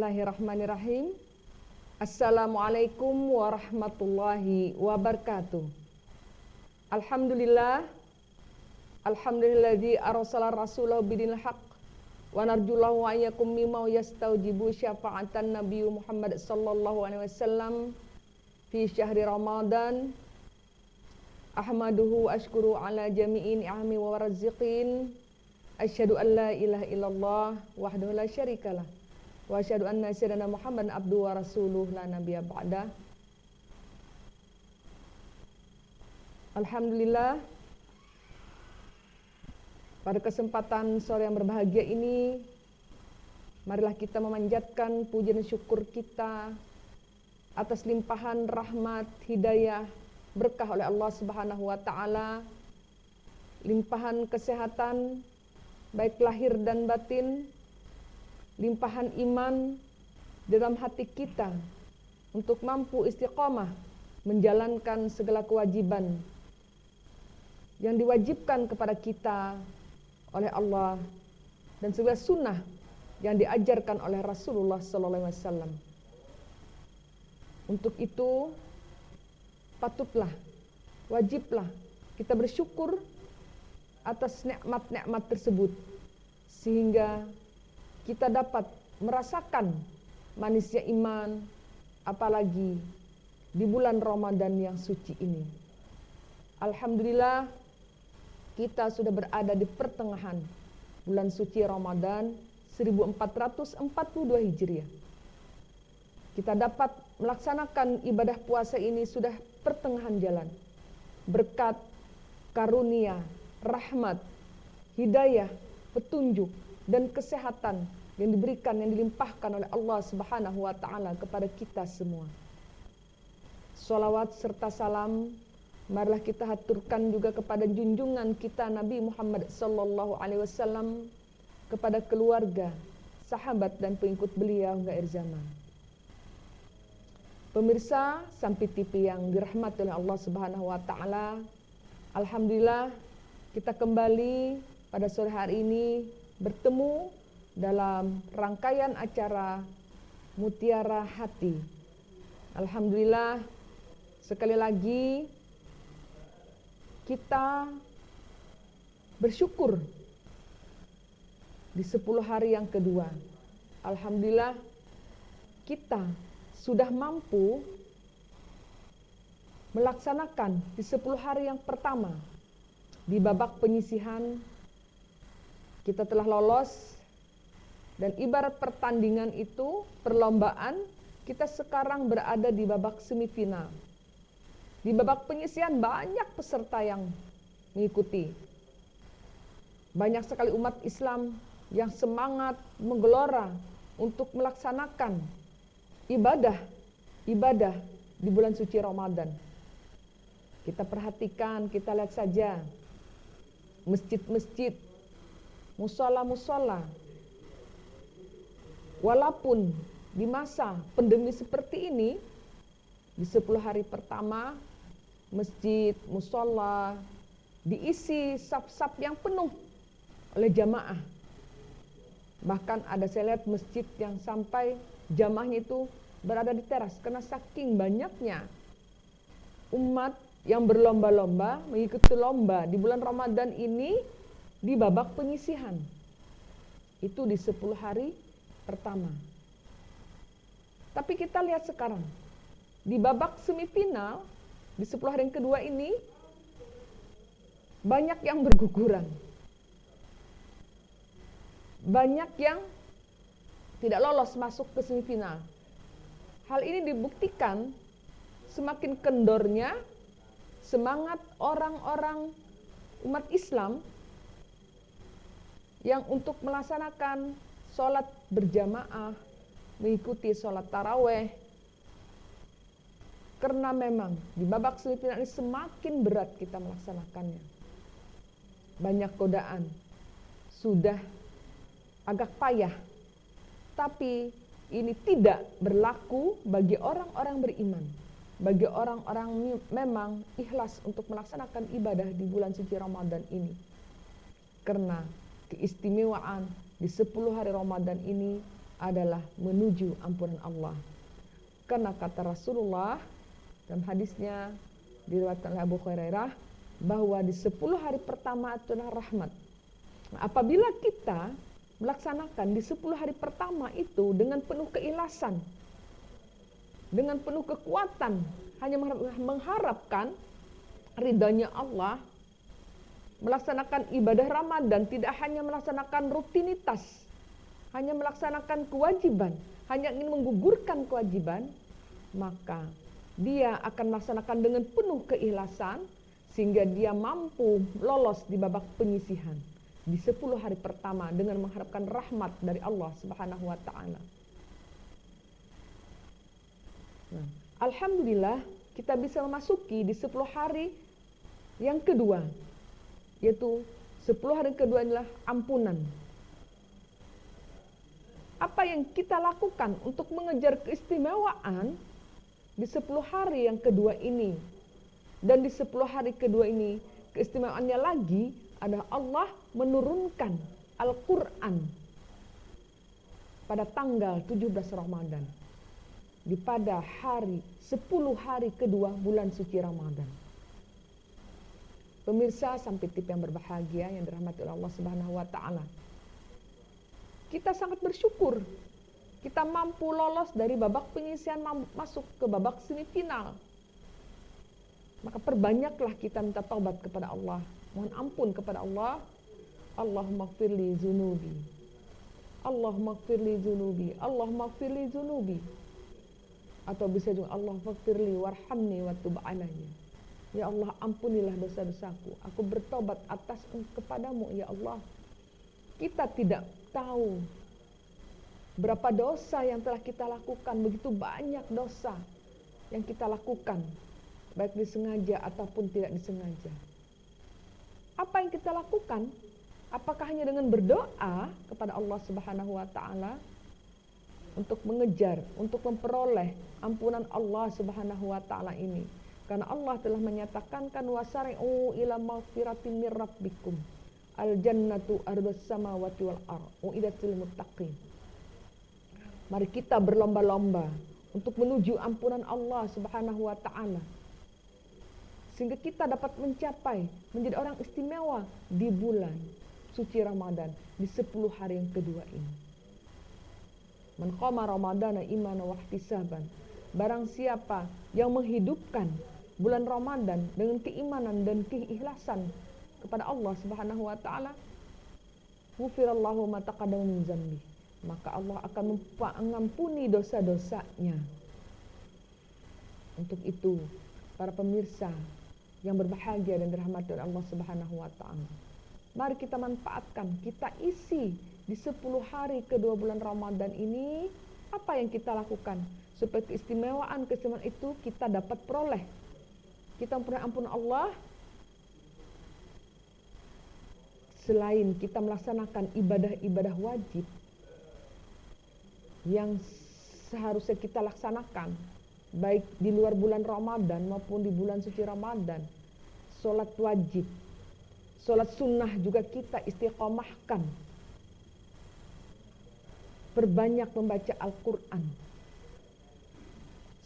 Bismillahirrahmanirrahim. Assalamualaikum warahmatullahi wabarakatuh. Alhamdulillah. Alhamdulilladzi arsala rasulahu bidinil haqq wa narjulahu wa ayyakum mimma yastaujibu syafa'atan Nabi Muhammad sallallahu alaihi wasallam fi syahri Ramadan. Ahmaduhu ashkuru ala jami'in ni'ami wa warziqin. Asyhadu an la ilaha illallah wahdahu la syarikalah wa asyhadu anna sayyidina Muhammadan abduhu wa rasuluh la nabiyya ba'da. Alhamdulillah, pada kesempatan sore yang berbahagia ini, marilah kita memanjatkan puji dan syukur kita atas limpahan rahmat, hidayah, berkah oleh Allah Subhanahu wa taala, limpahan kesehatan baik lahir dan batin, limpahan iman dalam hati kita untuk mampu istiqomah menjalankan segala kewajiban yang diwajibkan kepada kita oleh Allah dan segala sunnah yang diajarkan oleh Rasulullah SAW. Untuk itu patutlah, wajiblah kita bersyukur atas nikmat-nikmat tersebut, sehingga kita dapat merasakan manisnya iman, apalagi di bulan Ramadan yang suci ini. Alhamdulillah, kita sudah berada di pertengahan bulan suci Ramadan 1442 Hijriah. Kita dapat melaksanakan ibadah puasa ini sudah pertengahan jalan. Berkat karunia, rahmat, hidayah, petunjuk, dan kesehatan yang diberikan, yang dilimpahkan oleh Allah Subhanahu wa taala kepada kita semua. Sholawat serta salam marilah kita haturkan juga kepada junjungan kita Nabi Muhammad sallallahu alaihi wasallam, kepada keluarga, sahabat dan pengikut beliau hingga akhir zaman. Pemirsa Sampai TV yang dirahmati oleh Allah Subhanahu wa taala, alhamdulillah kita kembali pada sore hari ini bertemu dalam rangkaian acara Mutiara Hati. Alhamdulillah, sekali lagi kita bersyukur di 10 hari yang kedua. Alhamdulillah, kita sudah mampu melaksanakan di 10 hari yang pertama. Di babak penyisihan kita telah lolos, dan ibarat pertandingan itu, perlombaan, kita sekarang berada di babak semifinal. Di babak penyisihan banyak peserta yang mengikuti. Banyak sekali umat Islam yang semangat menggelora untuk melaksanakan ibadah di bulan suci Ramadan. Kita perhatikan, kita lihat saja masjid-masjid, musola-musola. Walaupun di masa pandemi seperti ini, di 10 hari pertama, masjid, musola diisi saf-saf yang penuh oleh jamaah. Bahkan ada saya lihat masjid yang sampai jamaahnya itu berada di teras, karena saking banyaknya umat yang berlomba-lomba mengikuti lomba di bulan Ramadan ini di babak penyisihan. Itu di 10 hari pertama. Tapi kita lihat sekarang, di babak semifinal, di 10 hari yang kedua ini, banyak yang berguguran. Banyak yang tidak lolos masuk ke semifinal. Hal ini dibuktikan semakin kendornya semangat orang-orang umat Islam yang untuk melaksanakan sholat berjamaah, mengikuti sholat taraweh. Karena memang di babak semifinal ini semakin berat kita melaksanakannya. Banyak godaan, sudah agak payah. Tapi ini tidak berlaku bagi orang-orang beriman. Bagi orang-orang memang ikhlas untuk melaksanakan ibadah di bulan suci Ramadan ini. Karena keistimewaan di 10 hari Ramadan ini adalah menuju ampunan Allah. Karena kata Rasulullah dalam hadisnya diriwayatkan oleh Abu Hurairah bahwa di 10 hari pertama itu adalah rahmat. Nah, apabila kita melaksanakan di 10 hari pertama itu dengan penuh keikhlasan, dengan penuh kekuatan, hanya mengharapkan ridhanya Allah, melaksanakan ibadah Ramadan tidak hanya melaksanakan rutinitas, hanya melaksanakan kewajiban, hanya ingin menggugurkan kewajiban, maka dia akan melaksanakan dengan penuh keikhlasan sehingga dia mampu lolos di babak penyisihan di 10 hari pertama dengan mengharapkan rahmat dari Allah Subhanahu wa taala. Nah, alhamdulillah kita bisa memasuki di 10 hari yang kedua, yaitu 10 hari kedua adalah ampunan. Apa yang kita lakukan untuk mengejar keistimewaan di 10 hari yang kedua ini? Dan di 10 hari kedua ini, keistimewaannya lagi adalah Allah menurunkan Al-Quran pada tanggal 17 Ramadan. Di pada hari 10 hari kedua bulan suci Ramadan. Pemirsa sampai tip yang berbahagia yang dirahmati oleh Allah Subhanahu wa taala. Kita sangat bersyukur kita mampu lolos dari babak penyisihan masuk ke babak semifinal. Maka perbanyaklah kita minta taubat kepada Allah, mohon ampun kepada Allah. Allahumma gfirli zunubi, Allahumma gfirli zunubi, Allahumma gfirli zunubi. Atau bisa juga Allahumma gfirli warhamni wa tub alayya. Ya Allah, ampunilah dosa-dosaku, aku bertobat atas kepadamu ya Allah. Kita tidak tahu berapa dosa yang telah kita lakukan, begitu banyak dosa yang kita lakukan, baik disengaja ataupun tidak disengaja. Apa yang kita lakukan? Apakah hanya dengan berdoa kepada Allah Subhanahu wa taala untuk mengejar, untuk memperoleh ampunan Allah Subhanahu wa taala ini? Karena Allah telah menyatakan kan wasari'u ila maghfiratin mir rabbikum al-jannatu ardhus samawati wal ardh uiddat lil muttaqin. Mari kita berlomba-lomba untuk menuju ampunan Allah Subhanahu wa taala. Sehingga kita dapat mencapai menjadi orang istimewa di bulan suci Ramadan di 10 hari yang kedua ini. Man qama ramadana imanan wa ihtisaban. Barang siapa yang menghidupkan bulan Ramadan dengan keimanan dan keikhlasan kepada Allah Subhanahu wa taala, ghufirallahu ma taqaddama min dzambi, maka Allah akan mengampuni dosa-dosanya. Untuk itu, para pemirsa yang berbahagia dan dirahmati oleh Allah Subhanahu wa taala, mari kita manfaatkan, kita isi di 10 hari kedua bulan Ramadan ini apa yang kita lakukan supaya keistimewaan itu kita dapat peroleh. Kita memperoleh ampunan Allah selain kita melaksanakan ibadah-ibadah wajib yang seharusnya kita laksanakan baik di luar bulan Ramadan maupun di bulan suci Ramadan. Sholat wajib, sholat sunnah juga kita istiqomahkan. Perbanyak membaca Al-Quran.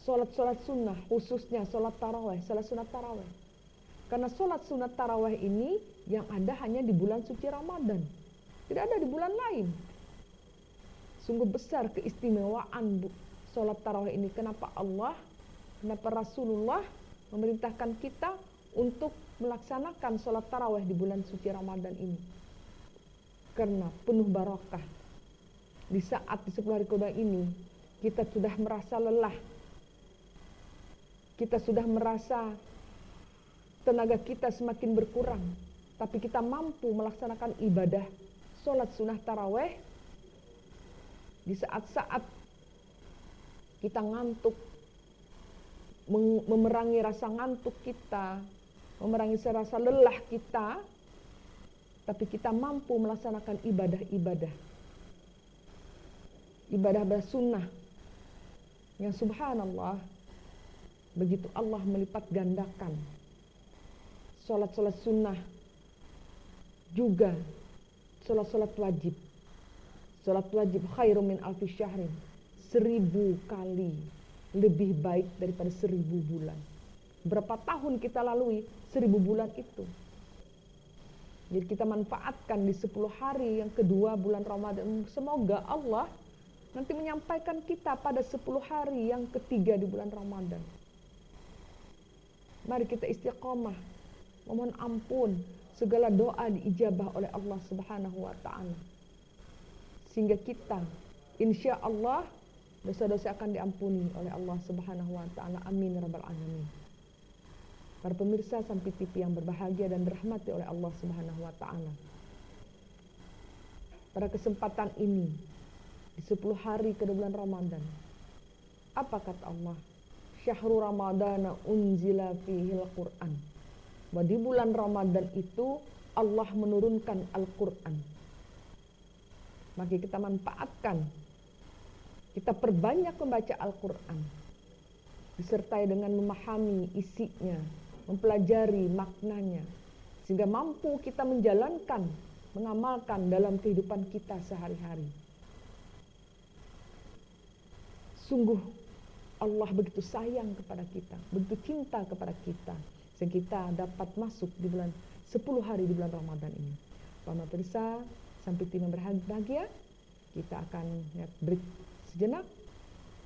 Sholat sunnah, khususnya sholat taraweh, sholat sunat taraweh. Karena sholat sunat taraweh ini yang ada hanya di bulan suci Ramadan, tidak ada di bulan lain. Sungguh besar keistimewaan sholat taraweh ini. Kenapa Rasulullah memerintahkan kita untuk melaksanakan sholat taraweh di bulan suci Ramadan ini? Karena penuh barokah. Di saat di 10 hari kedua ini kita sudah merasa lelah, kita sudah merasa tenaga kita semakin berkurang, tapi kita mampu melaksanakan ibadah sholat sunnah taraweh di saat-saat kita ngantuk, memerangi rasa ngantuk kita, memerangi rasa lelah kita, tapi kita mampu melaksanakan ibadah sunnah yang subhanallah begitu Allah melipat gandakan sholat sunnah, juga sholat wajib, Salat wajib khairum min alfi syahrin. 1000 kali lebih baik daripada 1000 bulan. Berapa tahun kita lalui 1000 bulan itu. Jadi kita manfaatkan di 10 hari yang kedua bulan Ramadan. Semoga Allah nanti menyampaikan kita pada 10 hari yang ketiga di bulan Ramadan. Mari kita istiqomah, memohon ampun, segala doa diijabah oleh Allah Subhanahu wa ta'ala. Sehingga kita, insya Allah, dosa-dosa akan diampuni oleh Allah Subhanahu wa ta'ala. Amin ya rabbal alamin. Para pemirsa Sampai TV yang berbahagia dan dirahmati oleh Allah Subhanahu wa ta'ala. Pada kesempatan ini, di 10 hari ke bulan Ramadan, apa kata Allah? Syahrul Ramadana unzila fihil Qur'an. Bahwa di bulan Ramadan itu Allah menurunkan Al-Quran. Maka kita manfaatkan, kita perbanyak membaca Al-Quran, disertai dengan memahami isinya, mempelajari maknanya, sehingga mampu kita menjalankan, mengamalkan dalam kehidupan kita sehari-hari. Sungguh Allah begitu sayang kepada kita, begitu cinta kepada kita, sehingga kita dapat masuk di bulan 10 hari di bulan Ramadan ini. Para pemirsa Sampai TV berbahagia, kita akan break sejenak.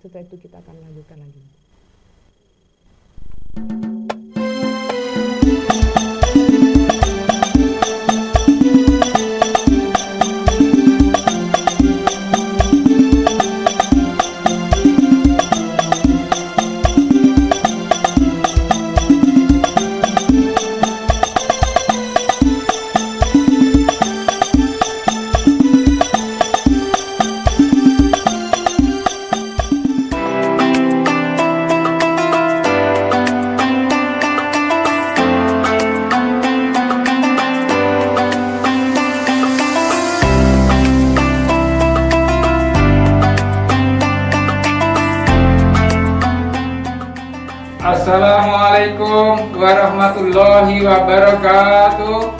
Setelah itu kita akan lanjutkan lagi. Assalamualaikum warahmatullahi wabarakatuh.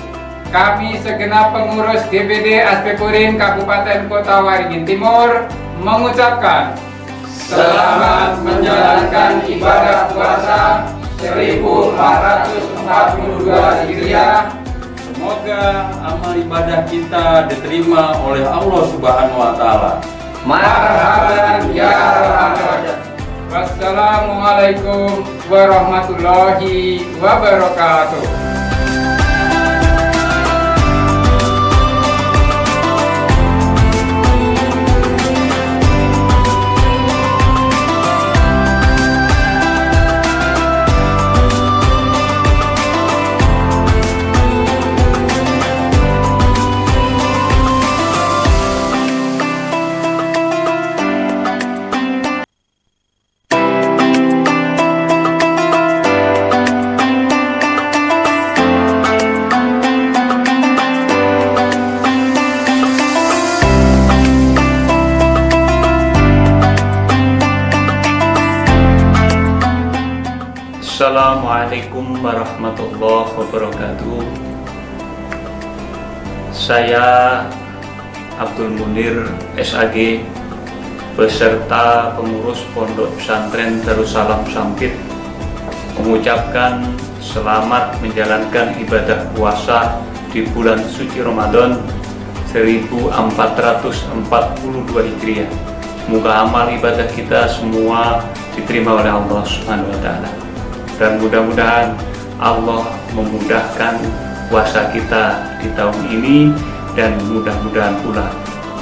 Kami segenap pengurus DPD Aspekurin Kabupaten Kota Waringin Timur mengucapkan selamat menjalankan ibadah puasa 1442 Hijriah. Semoga amal ibadah kita diterima oleh Allah Subhanahu wa taala. Marhaban ya Ramadan. Wassalamualaikum warahmatullahi wabarakatuh. Assalamualaikum warahmatullahi wabarakatuh. Saya Abdul Munir SAG beserta pengurus Pondok Pesantren Darussalam Sampit mengucapkan selamat menjalankan ibadah puasa di bulan suci Ramadan 1442 Hijriah. Semoga amal ibadah kita semua diterima oleh Allah Subhanahu wa taala. Dan mudah-mudahan Allah memudahkan puasa kita di tahun ini, dan mudah-mudahan pula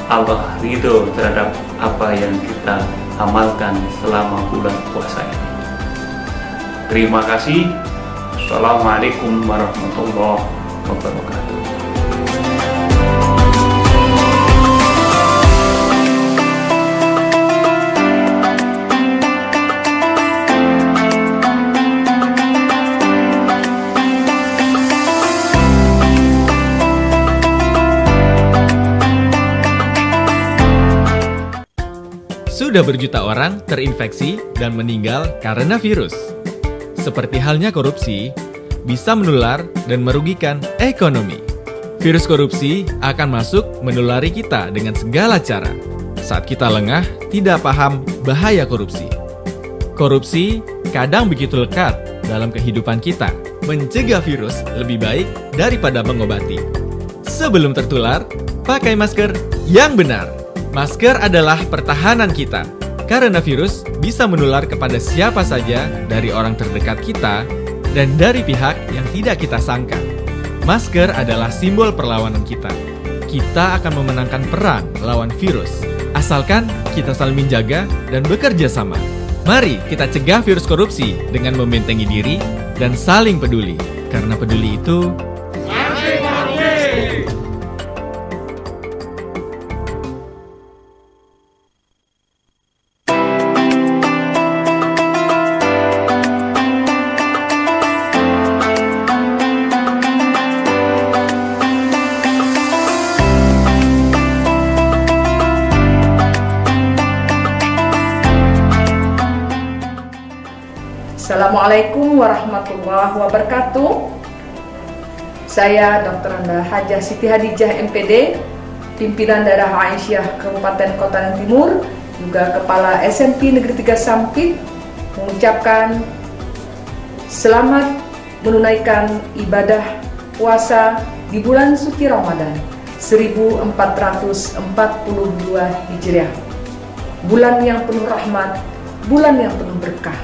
Allah ridho terhadap apa yang kita amalkan selama bulan puasa ini. Terima kasih. Assalamualaikum warahmatullahi wabarakatuh. Sudah berjuta orang terinfeksi dan meninggal karena virus. Seperti halnya korupsi, bisa menular dan merugikan ekonomi. Virus korupsi akan masuk menulari kita dengan segala cara. Saat kita lengah, tidak paham bahaya korupsi. Korupsi kadang begitu lekat dalam kehidupan kita. Mencegah virus lebih baik daripada mengobati. Sebelum tertular, pakai masker yang benar. Masker adalah pertahanan kita, karena virus bisa menular kepada siapa saja dari orang terdekat kita dan dari pihak yang tidak kita sangka. Masker adalah simbol perlawanan kita. Kita akan memenangkan perang lawan virus, asalkan kita saling menjaga dan bekerja sama. Mari kita cegah virus korupsi dengan membentengi diri dan saling peduli. Karena peduli itu Assalamualaikum warahmatullahi wabarakatuh. Saya Dr. Anda Hajah Siti Hadijah MPD, pimpinan daerah Aisyah Kabupaten Kota Timur, juga Kepala SMP Negeri 3 Sampit, mengucapkan selamat menunaikan ibadah puasa di bulan suci Ramadan 1442 Hijriah. Bulan yang penuh rahmat, bulan yang penuh berkah,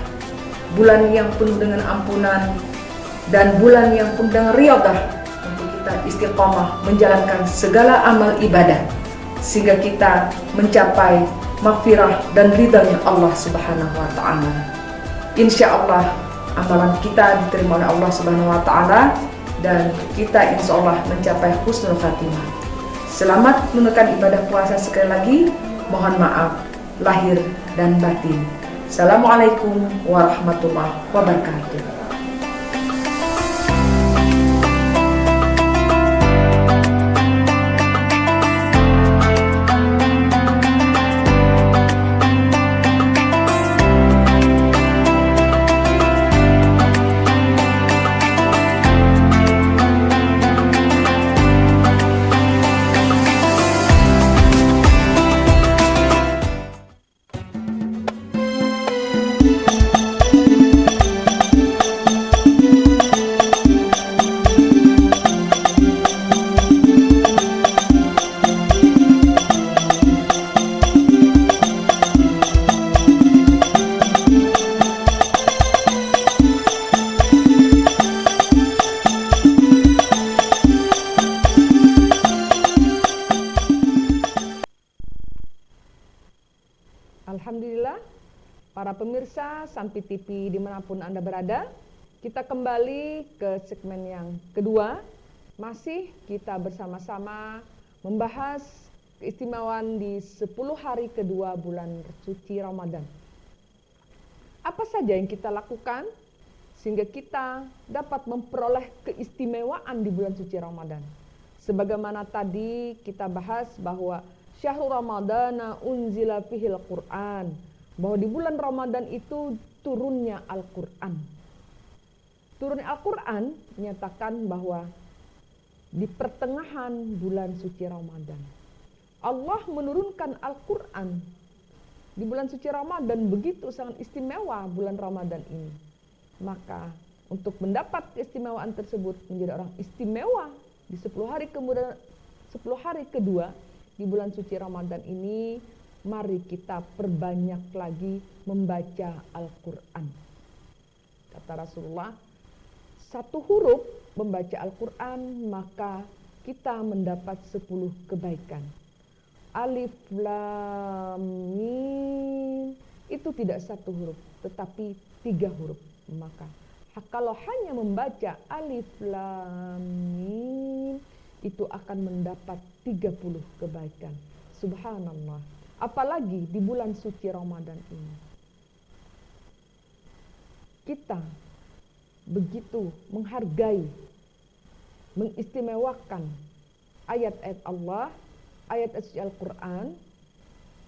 bulan yang penuh dengan ampunan, dan bulan yang penuh dengan riyadhah untuk kita istiqomah menjalankan segala amal ibadah sehingga kita mencapai maghfirah dan ridhanya Allah Subhanahu wa taala. Insya Allah amalan kita diterima oleh Allah Subhanahu wa taala dan kita insya Allah mencapai husnul khatimah. Selamat menunaikan ibadah puasa sekali lagi. Mohon maaf lahir dan batin. Assalamualaikum warahmatullahi wabarakatuh. Alhamdulillah, para pemirsa Sampit TV dimanapun Anda berada, kita kembali ke segmen yang kedua. Masih kita bersama-sama membahas keistimewaan di 10 hari kedua bulan suci Ramadan. Apa saja yang kita lakukan sehingga kita dapat memperoleh keistimewaan di bulan suci Ramadan? Sebagaimana tadi kita bahas bahwa Syahrul Ramadana unzila fihil Qur'an, bahwa di bulan Ramadan itu turunnya Al-Qur'an. Turunnya Al-Qur'an menyatakan bahwa di pertengahan bulan suci Ramadan Allah menurunkan Al-Qur'an di bulan suci Ramadan. Begitu sangat istimewa bulan Ramadan ini. Maka untuk mendapat keistimewaan tersebut menjadi orang istimewa di 10 hari kemudian 10 hari kedua di bulan suci Ramadan ini, mari kita perbanyak lagi membaca Al-Quran. Kata Rasulullah, 1 huruf membaca Al-Quran maka kita mendapat 10 kebaikan. Alif Lam Mim itu tidak 1 huruf tetapi 3 huruf. Maka kalau hanya membaca Alif Lam Mim itu akan mendapat 30 kebaikan. Subhanallah. Apalagi di bulan suci Ramadan ini. Kita begitu menghargai, mengistimewakan ayat-ayat Allah, ayat-ayat suci Al-Quran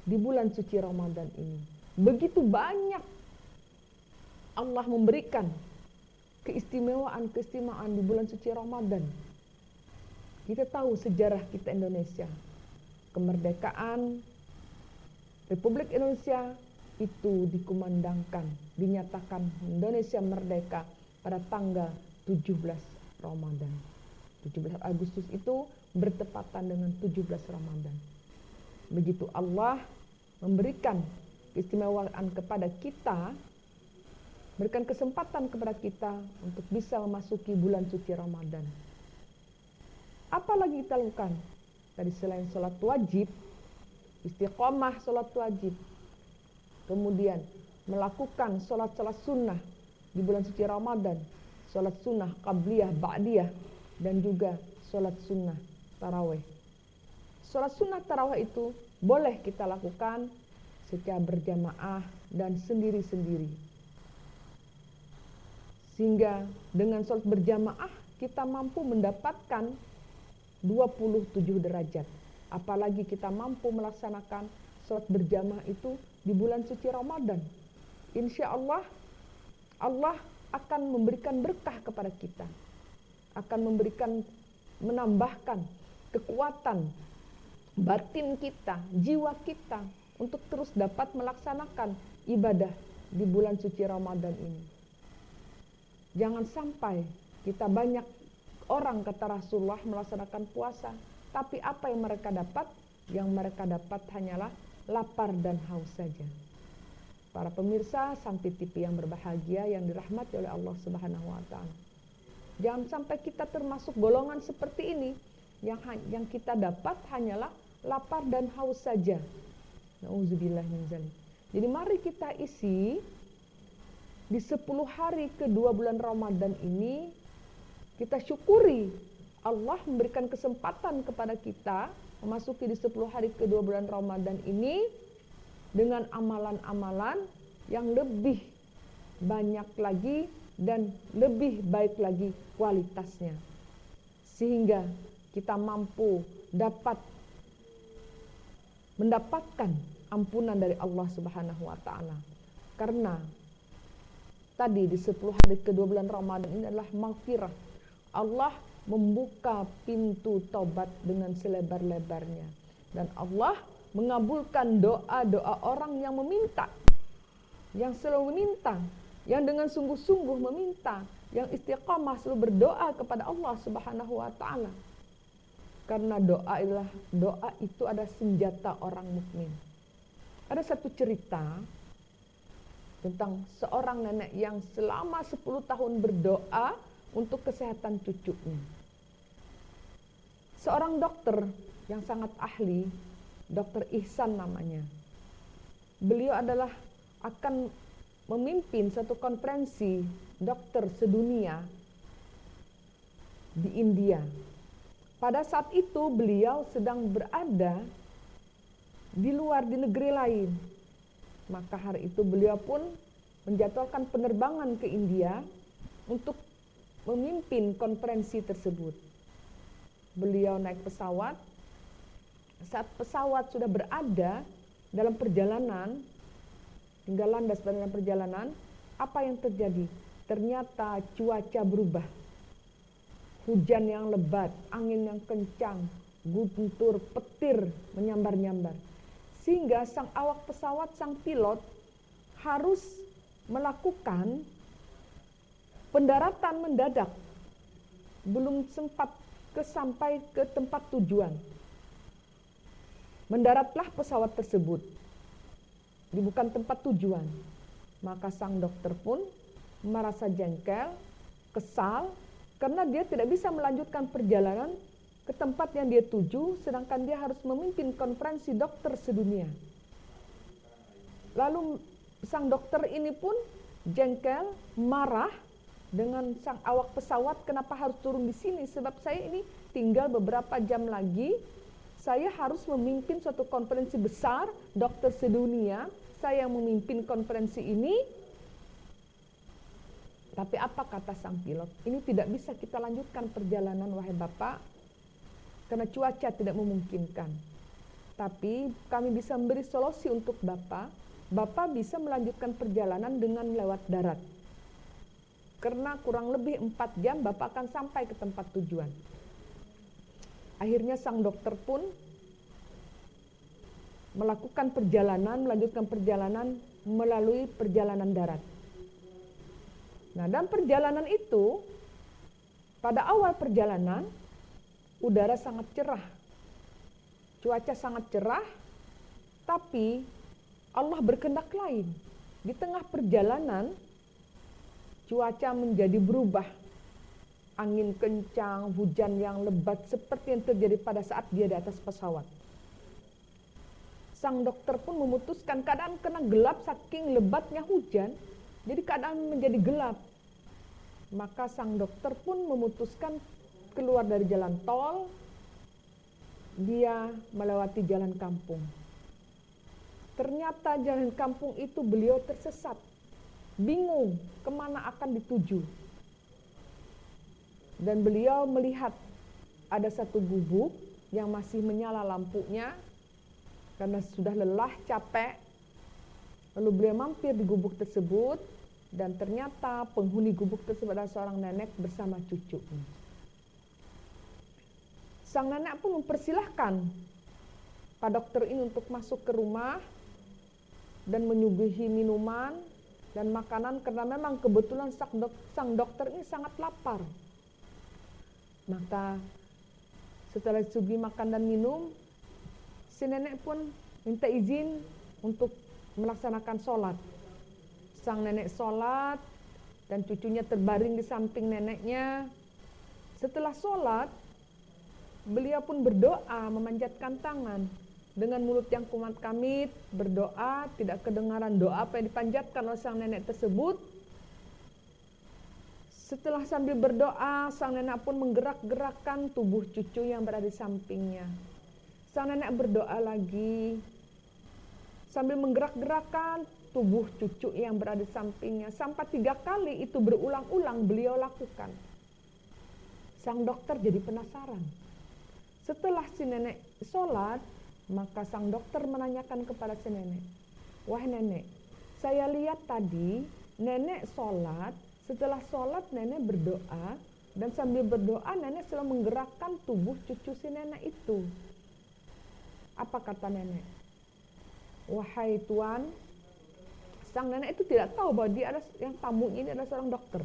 di bulan suci Ramadan ini. Begitu banyak Allah memberikan keistimewaan di bulan suci Ramadan. Kita tahu sejarah kita Indonesia. Kemerdekaan Republik Indonesia itu dikumandangkan, dinyatakan Indonesia merdeka pada tanggal 17 Ramadan. 17 Agustus itu bertepatan dengan 17 Ramadan. Begitu Allah memberikan keistimewaan kepada kita, berikan kesempatan kepada kita untuk bisa memasuki bulan suci Ramadan. Apa lagi kita lakukan? Tadi selain sholat wajib, istiqomah sholat wajib, kemudian melakukan sholat-sholat sunnah di bulan suci Ramadan, sholat sunnah qabliyah, ba'diyah, dan juga sholat sunnah tarawih. Sholat sunnah tarawih itu boleh kita lakukan secara berjamaah dan sendiri-sendiri. Sehingga dengan sholat berjamaah kita mampu mendapatkan 27 derajat. Apalagi kita mampu melaksanakan sholat berjamaah itu di bulan suci Ramadan. Insya Allah, Allah akan memberikan berkah kepada kita. Akan menambahkan kekuatan batin kita, jiwa kita untuk terus dapat melaksanakan ibadah di bulan suci Ramadan ini. Jangan sampai kita banyak orang, kata Rasulullah, melaksanakan puasa, tapi apa yang mereka dapat? Yang mereka dapat hanyalah lapar dan haus saja. Para pemirsa Sampai TV yang berbahagia, yang dirahmati oleh Allah Subhanahu wa Ta'ala. Jangan sampai kita termasuk golongan seperti ini, yang kita dapat hanyalah lapar dan haus saja. Nauzubillah min dzalik. Jadi mari kita isi di 10 hari kedua bulan Ramadan ini, kita syukuri Allah memberikan kesempatan kepada kita memasuki di 10 hari kedua bulan Ramadan ini dengan amalan-amalan yang lebih banyak lagi dan lebih baik lagi kualitasnya. Sehingga kita mampu mendapatkan ampunan dari Allah Subhanahu wa Ta'ala. Karena tadi di 10 hari kedua bulan Ramadan ini adalah maghfirah. Allah membuka pintu taubat dengan selebar-lebarnya. Dan Allah mengabulkan doa-doa orang yang meminta. Yang selalu meminta. Yang dengan sungguh-sungguh meminta. Yang istiqamah selalu berdoa kepada Allah Subhanahu wa Ta'ala. Karena doa itu ada senjata orang mukmin. Ada satu cerita tentang seorang nenek yang selama 10 tahun berdoa untuk kesehatan cucunya. Seorang dokter yang sangat ahli, Dr. Ihsan namanya. Beliau akan memimpin satu konferensi dokter sedunia di India. Pada saat itu beliau sedang berada di negeri lain. Maka hari itu beliau pun menjadwalkan penerbangan ke India untuk memimpin konferensi tersebut. Beliau naik pesawat. Saat pesawat sudah berada dalam perjalanan, tinggal landas dalam perjalanan, apa yang terjadi? Ternyata cuaca berubah. Hujan yang lebat, angin yang kencang, guntur, petir menyambar-nyambar. Sehingga sang awak pesawat, sang pilot harus melakukan pendaratan mendadak. Belum sempat sampai ke tempat tujuan. Mendaratlah pesawat tersebut di bukan tempat tujuan. Maka sang dokter pun merasa jengkel, kesal, karena dia tidak bisa melanjutkan perjalanan ke tempat yang dia tuju, sedangkan dia harus memimpin konferensi dokter sedunia. Lalu sang dokter ini pun jengkel, marah dengan sang awak pesawat, kenapa harus turun di sini? Sebab saya ini tinggal beberapa jam lagi, saya harus memimpin suatu konferensi besar dokter sedunia, saya yang memimpin konferensi ini. Tapi apa kata sang pilot? Ini tidak bisa kita lanjutkan perjalanan, wahai Bapak, karena cuaca tidak memungkinkan. Tapi kami bisa memberi solusi untuk Bapak. Bapak bisa melanjutkan perjalanan dengan lewat darat. Karena kurang lebih 4 jam Bapak akan sampai ke tempat tujuan. Akhirnya sang dokter pun melanjutkan perjalanan melalui perjalanan darat. Nah, dalam perjalanan itu, pada awal perjalanan, udara sangat cerah, cuaca sangat cerah, tapi Allah berkehendak lain. Di tengah perjalanan, cuaca menjadi berubah. Angin kencang, hujan yang lebat seperti yang terjadi pada saat dia di atas pesawat. Sang dokter pun memutuskan keadaan kena gelap saking lebatnya hujan, jadi keadaan menjadi gelap. Maka sang dokter pun memutuskan keluar dari jalan tol, dia melewati jalan kampung. Ternyata jalan kampung itu beliau tersesat, bingung kemana akan dituju. Dan beliau melihat ada satu gubuk yang masih menyala lampunya, karena sudah lelah, capek. Lalu beliau mampir di gubuk tersebut, dan ternyata penghuni gubuk tersebut adalah seorang nenek bersama cucunya. Sang nenek pun mempersilahkan Pak dokter ini untuk masuk ke rumah dan menyuguhi minuman dan makanan, karena memang kebetulan sang dokter ini sangat lapar. Maka setelah disuguhi makan dan minum, si nenek pun minta izin untuk melaksanakan sholat. Sang nenek sholat dan cucunya terbaring di samping neneknya. Setelah sholat, beliau pun berdoa, memanjatkan tangan. Dengan mulut yang kumat kamit, berdoa, tidak kedengaran doa apa yang dipanjatkan oleh sang nenek tersebut. Setelah sambil berdoa, sang nenek pun menggerak-gerakkan tubuh cucu yang berada di sampingnya. Sang nenek berdoa lagi, sambil menggerak-gerakkan tubuh cucu yang berada di sampingnya. Sampai 3 kali itu berulang-ulang beliau lakukan. Sang dokter jadi penasaran. Setelah si nenek sholat, maka sang dokter menanyakan kepada si nenek, "Wah nenek, saya lihat tadi nenek sholat, setelah sholat nenek berdoa, dan sambil berdoa nenek selalu menggerakkan tubuh cucu si nenek itu. Apa kata nenek?" "Wahai Tuan," sang nenek itu tidak tahu bahwa dia ada yang tamunya ini adalah seorang dokter.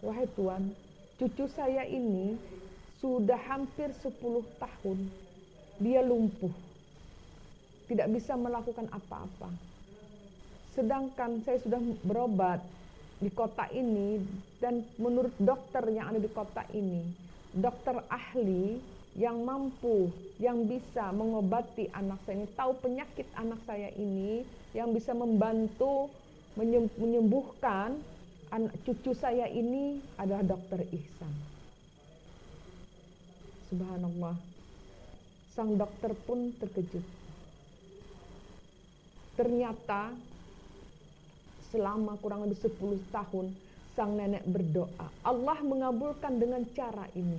"Wahai Tuan, cucu saya ini sudah hampir 10 tahun. Dia lumpuh, tidak bisa melakukan apa-apa. Sedangkan saya sudah berobat di kota ini, dan menurut dokter yang ada di kota ini, dokter ahli yang mampu, yang bisa mengobati anak saya ini, tahu penyakit anak saya ini, yang bisa membantu menyembuhkan cucu saya ini adalah dokter Ihsan." Subhanallah, sang dokter pun terkejut. Ternyata selama kurang lebih 10 tahun sang nenek berdoa, Allah mengabulkan dengan cara ini.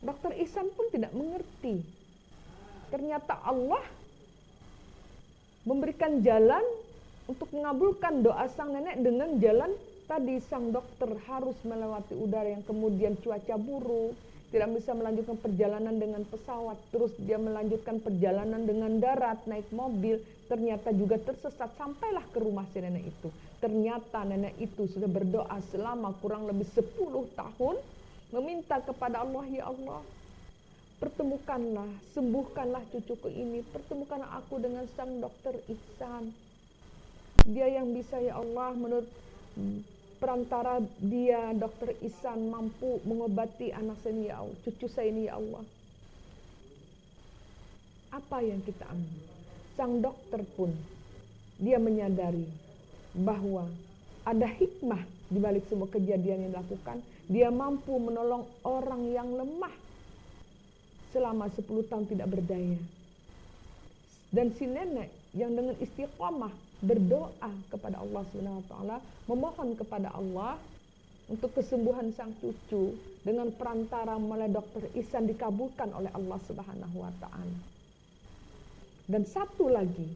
Dokter Ihsan pun tidak mengerti. Ternyata Allah memberikan jalan untuk mengabulkan doa sang nenek dengan jalan tadi. Sang dokter harus melewati udara yang kemudian cuaca buruk, tidak bisa melanjutkan perjalanan dengan pesawat, terus dia melanjutkan perjalanan dengan darat, naik mobil, ternyata juga tersesat, sampailah ke rumah si nenek itu. Ternyata nenek itu sudah berdoa selama kurang lebih 10 tahun, meminta kepada Allah, "Ya Allah, pertemukanlah, sembuhkanlah cucuku ini, pertemukanlah aku dengan sang dokter Ihsan. Dia yang bisa, ya Allah, menurut perantara dia, dokter Ihsan, mampu mengobati anak saya ini, ya Allah, cucu saya ini, ya Allah." Apa yang kita ambil? Sang dokter pun dia menyadari bahwa ada hikmah di balik semua kejadian yang dilakukan. Dia mampu menolong orang yang lemah selama 10 tahun tidak berdaya. Dan si nenek yang dengan istiqomah berdoa kepada Allah SWT, memohon kepada Allah untuk kesembuhan sang cucu dengan perantara melalui dokter Ihsan dikabulkan oleh Allah SWT. Dan satu lagi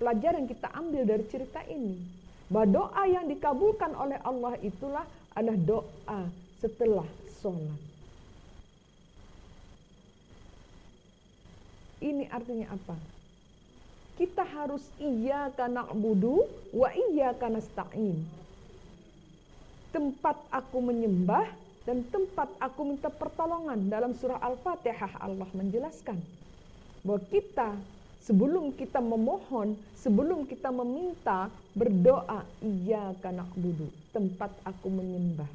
pelajaran yang kita ambil dari cerita ini, bahwa doa yang dikabulkan oleh Allah itulah adalah doa setelah sholat. Ini artinya apa? Kita harus iyyaka na'budu wa iyyaka nasta'in. Tempat aku menyembah dan tempat aku minta pertolongan. Dalam surah Al-Fatihah Allah menjelaskan bahwa kita sebelum kita memohon, sebelum kita meminta, berdoa iyyaka na'budu, tempat aku menyembah.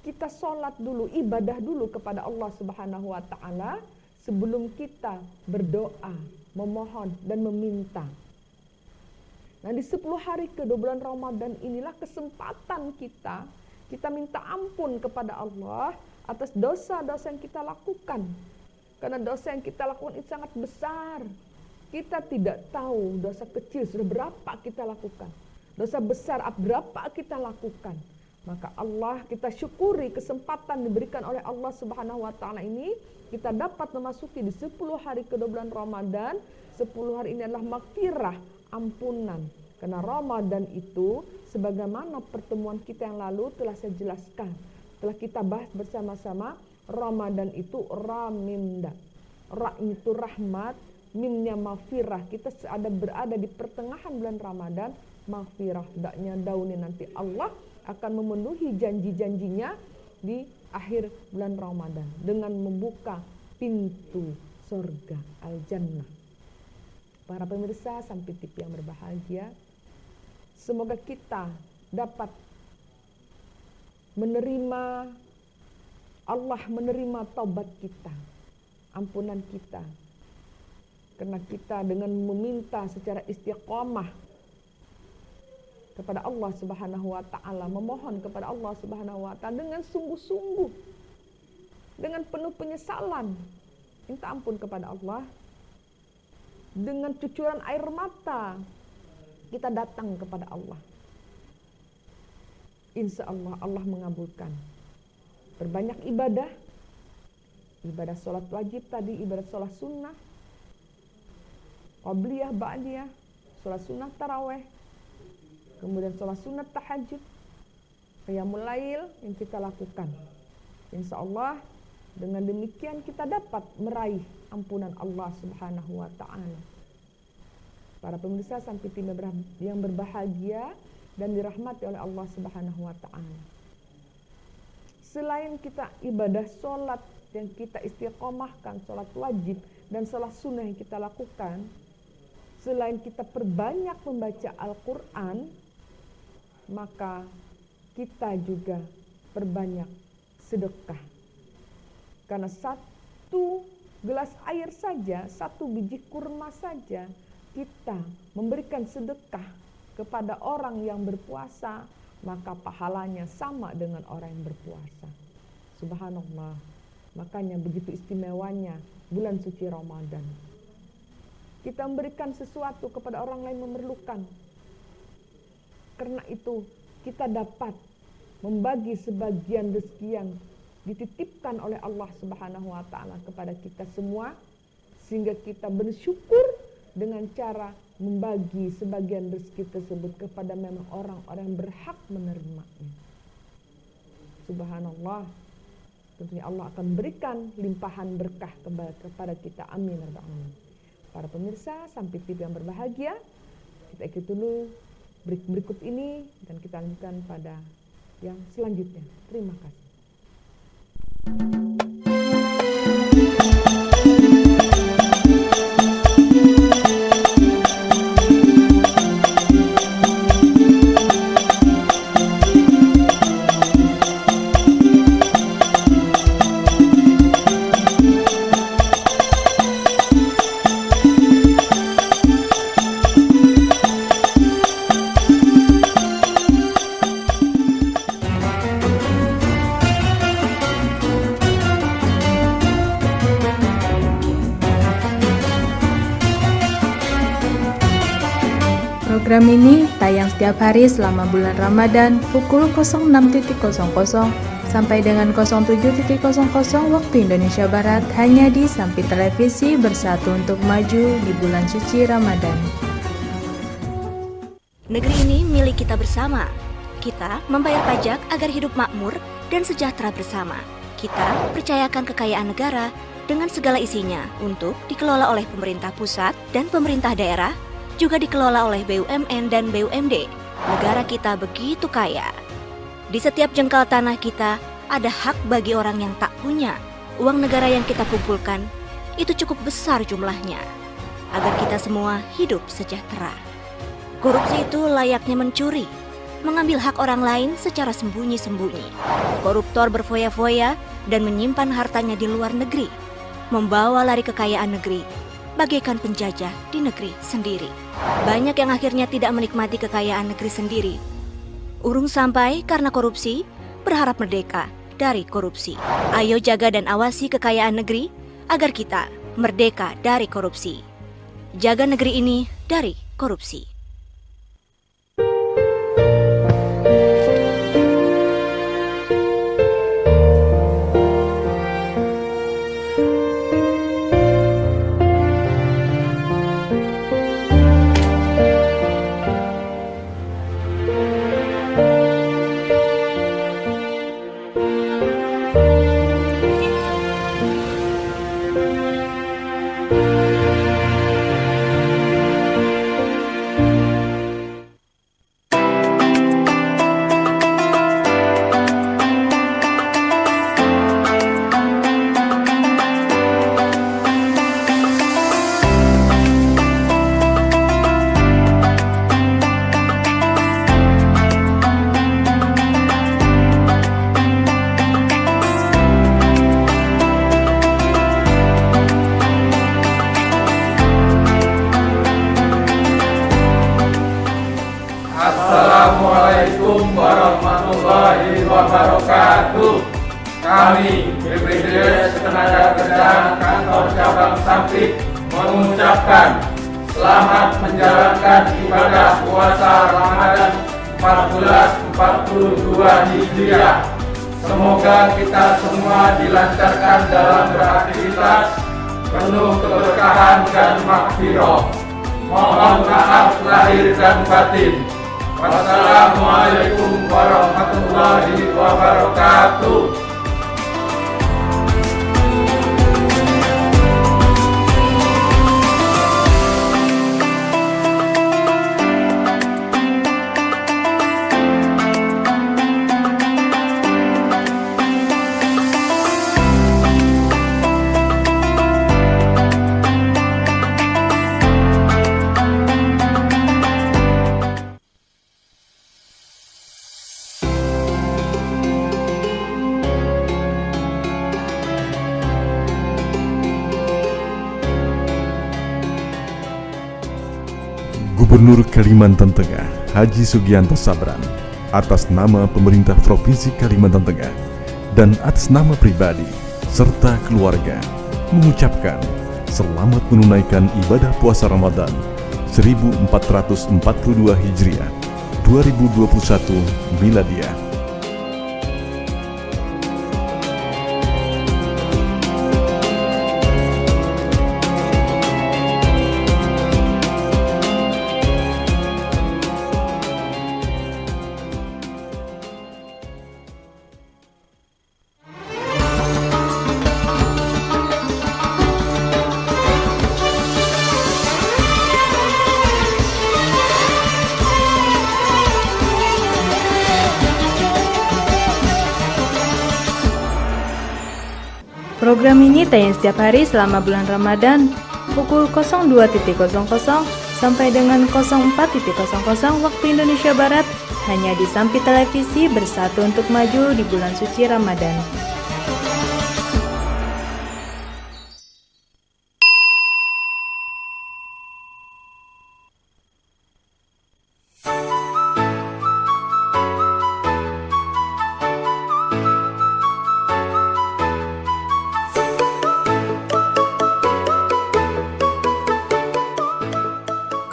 Kita sholat dulu, ibadah dulu kepada Allah Subhanahu wa ta'ala sebelum kita berdoa, memohon dan meminta. Nah, di 10 hari kedua bulan Ramadan inilah kesempatan kita minta ampun kepada Allah atas dosa-dosa yang kita lakukan. Karena dosa yang kita lakukan itu sangat besar. Kita tidak tahu dosa kecil sudah berapa kita lakukan. Dosa besar berapa kita lakukan. Maka Allah, kita syukuri kesempatan diberikan oleh Allah Subhanahu wa ta'ala ini. Kita dapat memasuki di 10 hari kedua bulan Ramadan. 10 hari ini adalah maghfirah, ampunan. Karena Ramadan itu, sebagaimana pertemuan kita yang lalu telah saya jelaskan. Telah kita bahas bersama-sama, Ramadan itu ramimda. Ra itu rahmat, mimnya maghfirah. Kita berada di pertengahan bulan Ramadan, maghfirah. Daknya daunin nanti Allah akan memenuhi janji-janjinya di akhir bulan Ramadan dengan membuka pintu surga al-jannah. Para pemirsa Sampai TV yang berbahagia, semoga kita dapat menerima Allah, menerima taubat kita, ampunan kita. Karena kita dengan meminta secara istiqamah kepada Allah Subhanahu wa ta'ala, memohon kepada Allah Subhanahu wa ta'ala dengan sungguh-sungguh, dengan penuh penyesalan, minta ampun kepada Allah, dengan cucuran air mata kita datang kepada Allah. Insya Allah Allah mengabulkan. Berbanyak ibadah, ibadah sholat wajib tadi, ibadah sholat sunnah, qabliyah, ba'diyah, sholat sunnah taraweh, kemudian sholat sunat tahajud, qiyamul lail yang kita lakukan. Insya Allah dengan demikian kita dapat meraih ampunan Allah Subhanahu wa ta'ala. Para pemirsa Sampai TV yang berbahagia dan dirahmati oleh Allah Subhanahu wa ta'ala. Selain kita ibadah sholat yang kita istiqomahkan, sholat wajib dan sholat sunnah yang kita lakukan, selain kita perbanyak membaca Al-Quran, maka kita juga perbanyak sedekah. Karena 1 gelas air saja, 1 biji kurma saja, kita memberikan sedekah kepada orang yang berpuasa, maka pahalanya sama dengan orang yang berpuasa. Subhanallah. Makanya begitu istimewanya bulan suci Ramadan. Kita memberikan sesuatu kepada orang lain memerlukan. Karena itu kita dapat membagi sebagian rezeki yang dititipkan oleh Allah Subhanahu wa ta'ala kepada kita semua, sehingga kita bersyukur dengan cara membagi sebagian rezeki tersebut kepada memang orang-orang yang berhak menerimanya. Subhanallah. Tentunya Allah akan berikan limpahan berkah kepada kita. Amin. Para pemirsa Sampai TV yang berbahagia, kita ikuti dulu break berikut ini dan kita lanjutkan pada yang selanjutnya. Terima kasih. Program ini tayang setiap hari selama bulan Ramadan pukul 06.00 sampai dengan 07.00 waktu Indonesia Barat hanya di Sampai Televisi, bersatu untuk maju di bulan suci Ramadan. Negeri ini milik kita bersama. Kita membayar pajak agar hidup makmur dan sejahtera bersama. Kita percayakan kekayaan negara dengan segala isinya untuk dikelola oleh pemerintah pusat dan pemerintah daerah, juga dikelola oleh BUMN dan BUMD. Negara kita begitu kaya. Di setiap jengkal tanah kita ada hak bagi orang yang tak punya. Uang negara yang kita kumpulkan itu cukup besar jumlahnya, agar kita semua hidup sejahtera. Korupsi itu layaknya mencuri, mengambil hak orang lain secara sembunyi-sembunyi. Koruptor berfoya-foya dan menyimpan hartanya di luar negeri, membawa lari kekayaan negeri, bagaikan penjajah di negeri sendiri. Banyak yang akhirnya tidak menikmati kekayaan negeri sendiri. Urung sampai karena korupsi, berharap merdeka dari korupsi. Ayo jaga dan awasi kekayaan negeri agar kita merdeka dari korupsi. Jaga negeri ini dari korupsi. Assalamualaikum warahmatullahi wabarakatuh. Kami BPJS Ketenagakerjaan Kantor Cabang Sampit mengucapkan selamat menjalankan ibadah puasa Ramadan 1442 Hijriah. Semoga kita semua dilancarkan dalam beraktivitas, penuh keberkahan dan maghfirah. Mohon maaf lahir dan batin. Wassalamualaikum warahmatullahi wabarakatuh. Gubernur Kalimantan Tengah Haji Sugianto Sabran atas nama pemerintah Provinsi Kalimantan Tengah dan atas nama pribadi serta keluarga mengucapkan selamat menunaikan ibadah puasa Ramadan 1442 Hijriah 2021 Miladiah. Program ini tayang setiap hari selama bulan Ramadan pukul 02.00 sampai dengan 04.00 waktu Indonesia Barat hanya di Sampit Televisi, bersatu untuk maju di bulan suci Ramadan.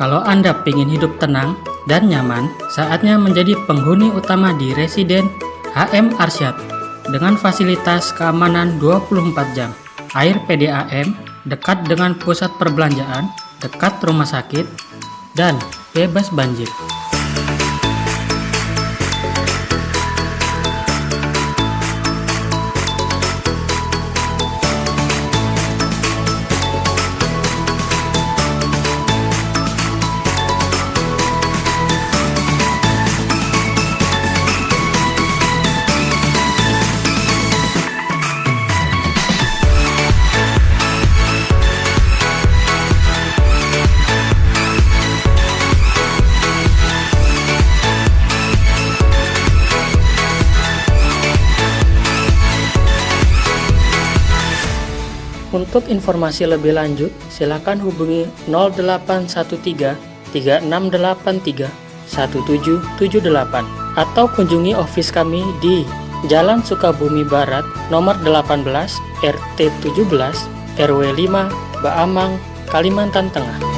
Kalau Anda ingin hidup tenang dan nyaman, saatnya menjadi penghuni utama di Residen HM Arsyad dengan fasilitas keamanan 24 jam, air PDAM, dekat dengan pusat perbelanjaan, dekat rumah sakit, dan bebas banjir. Untuk informasi lebih lanjut, silakan hubungi 0813 3683 1778 atau kunjungi office kami di Jalan Sukabumi Barat, nomor 18, RT 17, RW 5, Baamang, Kalimantan Tengah.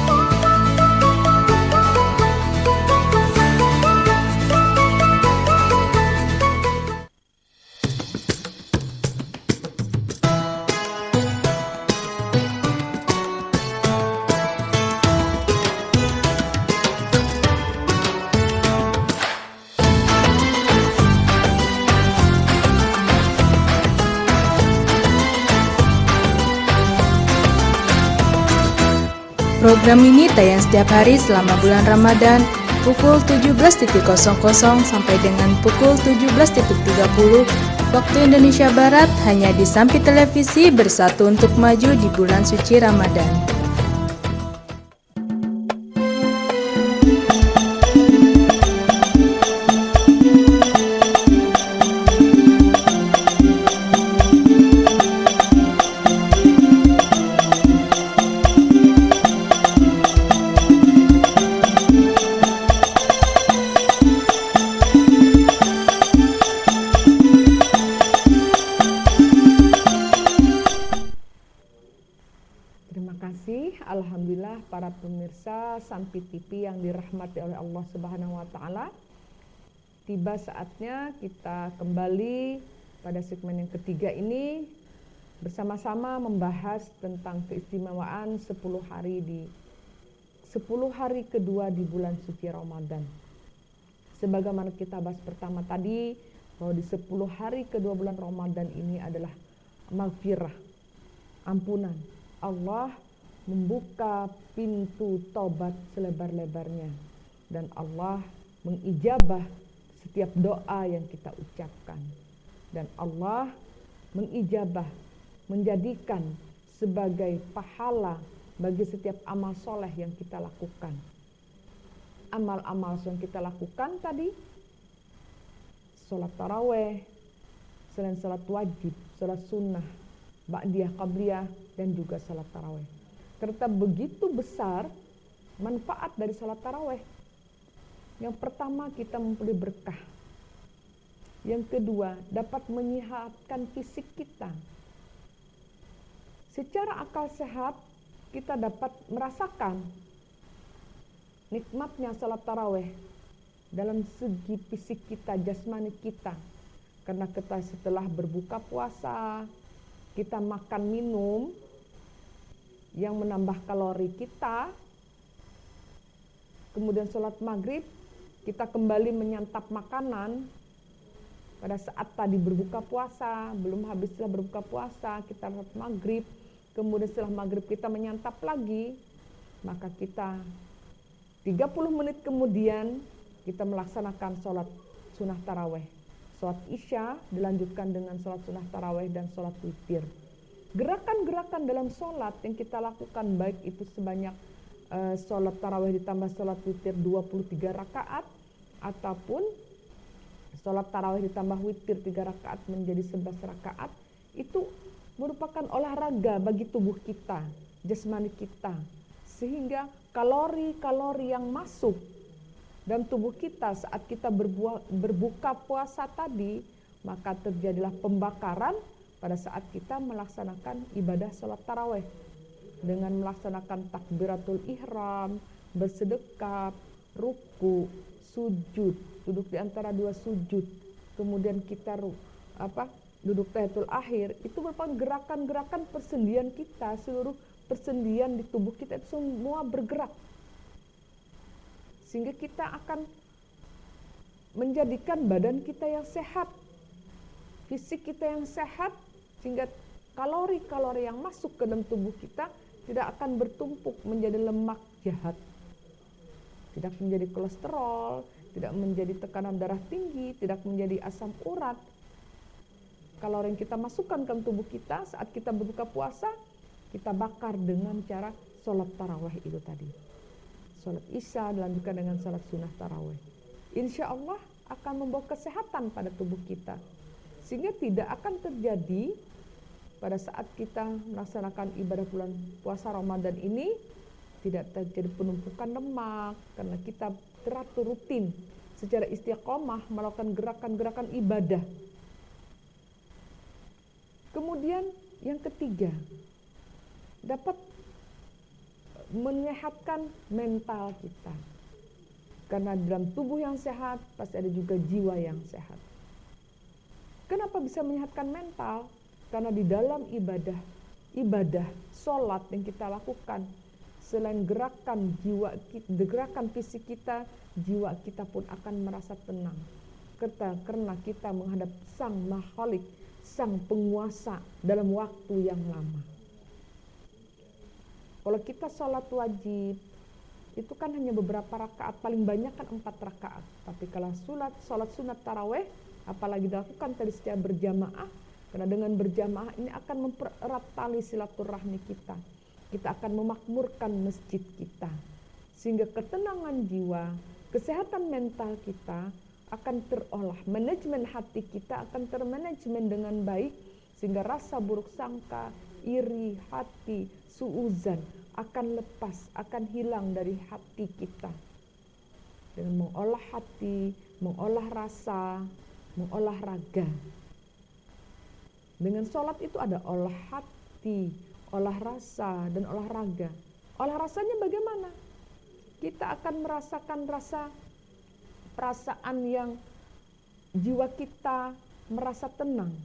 Program ini tayang setiap hari selama bulan Ramadan pukul 17.00 sampai dengan pukul 17.30 waktu Indonesia Barat hanya di Sampi Televisi Bersatu untuk Maju di bulan suci Ramadan. Alhamdulillah para pemirsa Sampi TV yang dirahmati oleh Allah Subhanahu wa taala. Tiba saatnya kita kembali pada segmen yang ketiga ini bersama-sama membahas tentang keistimewaan 10 hari kedua di bulan suci Ramadan. Sebagaimana kita bahas pertama tadi bahwa di 10 hari kedua bulan Ramadan ini adalah maghfirah, ampunan. Allah membuka pintu taubat selebar-lebarnya dan Allah mengijabah setiap doa yang kita ucapkan dan Allah mengijabah menjadikan sebagai pahala bagi setiap amal soleh yang kita lakukan. Amal-amal yang kita lakukan tadi sholat taraweh, selain sholat wajib, sholat sunnah, ba'diyah, qabliyah, dan juga sholat taraweh. Karena begitu besar manfaat dari salat taraweh. Yang pertama, kita memperoleh berkah. Yang kedua, dapat menyehatkan fisik kita. Secara akal sehat, kita dapat merasakan nikmatnya salat taraweh dalam segi fisik kita, jasmani kita. Karena kita setelah berbuka puasa, kita makan minum yang menambah kalori kita, kemudian sholat maghrib, kita kembali menyantap makanan pada saat tadi berbuka puasa, belum habis setelah berbuka puasa, kita sholat maghrib, kemudian setelah maghrib kita menyantap lagi, maka kita 30 menit kemudian kita melaksanakan sholat sunnah taraweh. Sholat isya dilanjutkan dengan sholat sunnah taraweh dan sholat witir. Gerakan-gerakan dalam sholat yang kita lakukan baik itu sebanyak sholat tarawih ditambah sholat witir 23 rakaat ataupun sholat tarawih ditambah witir 3 rakaat menjadi 11 rakaat itu merupakan olahraga bagi tubuh kita, jasmani kita, sehingga kalori-kalori yang masuk dalam tubuh kita saat kita berbuka puasa tadi, maka terjadilah pembakaran pada saat kita melaksanakan ibadah sholat taraweh dengan melaksanakan takbiratul ihram, bersedekap, ruku, sujud, duduk di antara dua sujud, kemudian kita duduk tahiyatul akhir, itu merupakan gerakan-gerakan persendian kita, seluruh persendian di tubuh kita itu semua bergerak. Sehingga kita akan menjadikan badan kita yang sehat, fisik kita yang sehat, sehingga kalori-kalori yang masuk ke dalam tubuh kita tidak akan bertumpuk menjadi lemak jahat, tidak menjadi kolesterol, tidak menjadi tekanan darah tinggi, tidak menjadi asam urat. Kalori yang kita masukkan ke dalam tubuh kita saat kita berbuka puasa, kita bakar dengan cara sholat tarawih itu tadi. Sholat isya dilanjutkan dengan sholat sunnah tarawih. Insya Allah akan membawa kesehatan pada tubuh kita, sehingga tidak akan terjadi pada saat kita melaksanakan ibadah bulan puasa Ramadan ini tidak terjadi penumpukan lemak karena kita teratur rutin secara istiqomah melakukan gerakan-gerakan ibadah. Kemudian yang ketiga, dapat menyehatkan mental kita. Karena dalam tubuh yang sehat pasti ada juga jiwa yang sehat. Kenapa bisa menyehatkan mental? Karena di dalam ibadah, sholat yang kita lakukan, selain gerakan gerakan fisik kita, jiwa kita pun akan merasa tenang. Karena kita menghadap Sang Makhalik, Sang Penguasa dalam waktu yang lama. Kalau kita sholat wajib, itu kan hanya beberapa rakaat, paling banyak kan 4 rakaat. Tapi kalau sholat sunat taraweh, apalagi dilakukan tadi secara berjamaah, karena dengan berjamaah ini akan mempererat tali silaturahmi kita. Kita akan memakmurkan masjid kita. Sehingga ketenangan jiwa, kesehatan mental kita akan terolah. Manajemen hati kita akan termanajemen dengan baik. Sehingga rasa buruk sangka, iri, hati, suuzan akan lepas, akan hilang dari hati kita. Dengan mengolah hati, mengolah rasa, mengolah raga. Dengan sholat itu ada olah hati, olah rasa, dan olah raga. Olah rasanya bagaimana? Kita akan merasakan perasaan yang jiwa kita merasa tenang.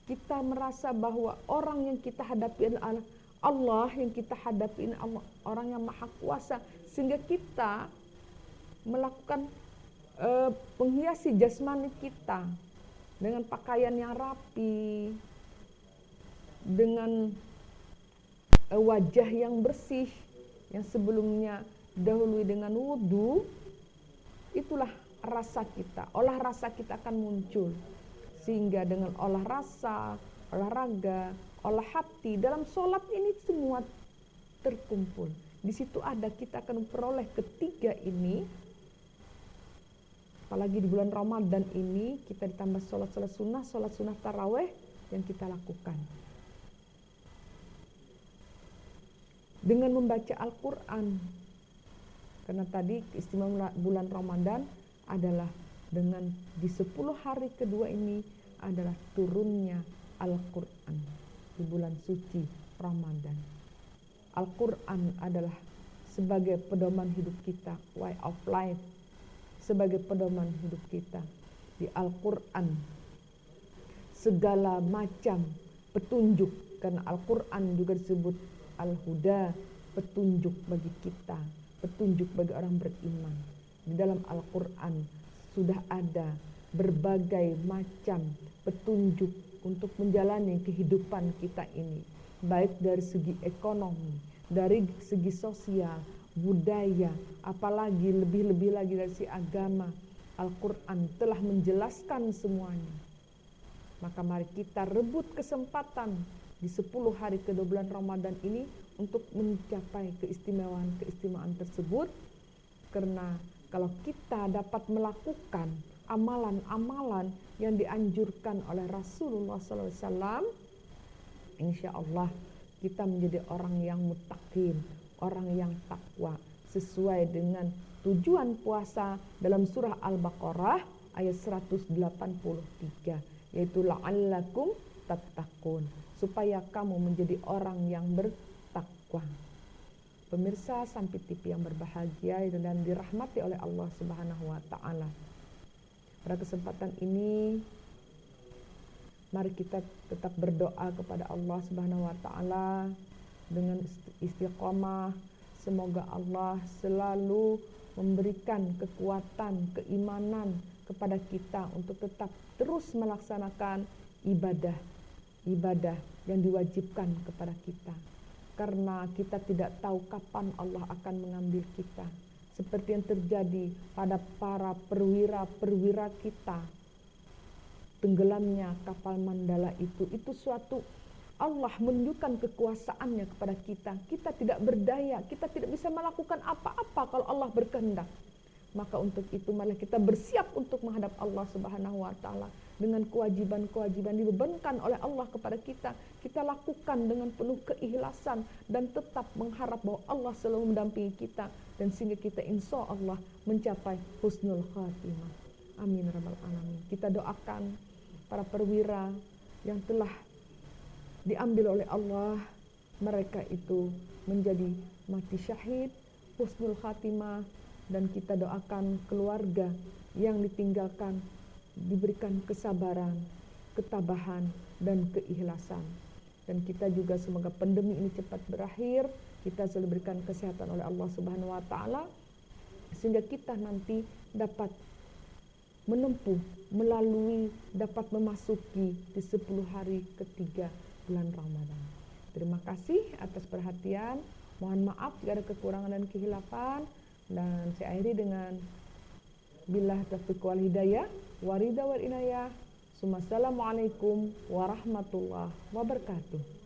Kita merasa bahwa orang yang kita hadapi adalah Allah, yang kita hadapi ini orang yang maha kuasa. Sehingga kita melakukan menghiasi jasmani kita dengan pakaian yang rapi, dengan wajah yang bersih, yang sebelumnya dahului dengan wudhu. Itulah rasa kita, olah rasa kita akan muncul. Sehingga dengan olah rasa, olahraga, olah hati, dalam sholat ini semua terkumpul. Di situ ada, kita akan memperoleh ketiga ini. Apalagi di bulan Ramadan ini, kita ditambah sholat sunnah taraweh yang kita lakukan. Dengan membaca Al-Quran. Karena tadi keistimewaan bulan Ramadan adalah dengan di 10 hari kedua ini adalah turunnya Al-Quran di bulan suci Ramadan. Al-Quran adalah sebagai pedoman hidup kita, way of life, sebagai pedoman hidup kita. Di Al-Quran segala macam petunjuk, karena Al-Quran juga disebut Al-Huda, petunjuk bagi kita, petunjuk bagi orang beriman. Di dalam Al-Quran sudah ada berbagai macam petunjuk untuk menjalani kehidupan kita ini. Baik dari segi ekonomi, dari segi sosial, budaya, apalagi lebih-lebih lagi dari segi agama. Al-Quran telah menjelaskan semuanya. Maka mari kita rebut kesempatan di 10 hari kedua bulan Ramadan ini untuk mencapai keistimewaan tersebut. Karena kalau kita dapat melakukan amalan-amalan yang dianjurkan oleh Rasulullah SAW, insya Allah kita menjadi orang yang muttaqin, orang yang takwa, sesuai dengan tujuan puasa dalam surah Al-Baqarah ayat 183, yaitu la'allakum tattaqun, supaya kamu menjadi orang yang bertakwa. Pemirsa Sampai TV yang berbahagia dan dirahmati oleh Allah Subhanahu wa taala. Pada kesempatan ini mari kita tetap berdoa kepada Allah Subhanahu wa taala dengan istiqomah. Semoga Allah selalu memberikan kekuatan, keimanan kepada kita untuk tetap terus melaksanakan ibadah yang diwajibkan kepada kita. Karena kita tidak tahu kapan Allah akan mengambil kita. Seperti yang terjadi pada para perwira kita. Tenggelamnya kapal Mandala itu suatu Allah menunjukkan kekuasaannya kepada kita. Kita tidak berdaya, kita tidak bisa melakukan apa-apa kalau Allah berkehendak. Maka untuk itu malah kita bersiap untuk menghadap Allah Subhanahu wa taala dengan kewajiban-kewajiban dibebankan oleh Allah kepada kita. Kita lakukan dengan penuh keikhlasan dan tetap mengharap bahwa Allah selalu mendampingi kita dan sehingga kita insya Allah mencapai husnul khatimah. Amin rabbal alamin. Kita doakan para perwira yang telah diambil oleh Allah, mereka itu menjadi mati syahid, husnul khatimah, dan kita doakan keluarga yang ditinggalkan diberikan kesabaran, ketabahan, dan keikhlasan. Dan kita juga semoga pandemi ini cepat berakhir, kita selalu diberikan kesehatan oleh Allah Subhanahu wa taala sehingga kita nanti dapat menempuh, melalui, dapat memasuki di 10 hari ketiga bulan Ramadan. Terima kasih atas perhatian. Mohon maaf jika ada kekurangan dan kehilafan. Dan saya akhiri dengan billah taufiq wal hidayah, warida wal inayah. Assalamualaikum warahmatullahi wabarakatuh.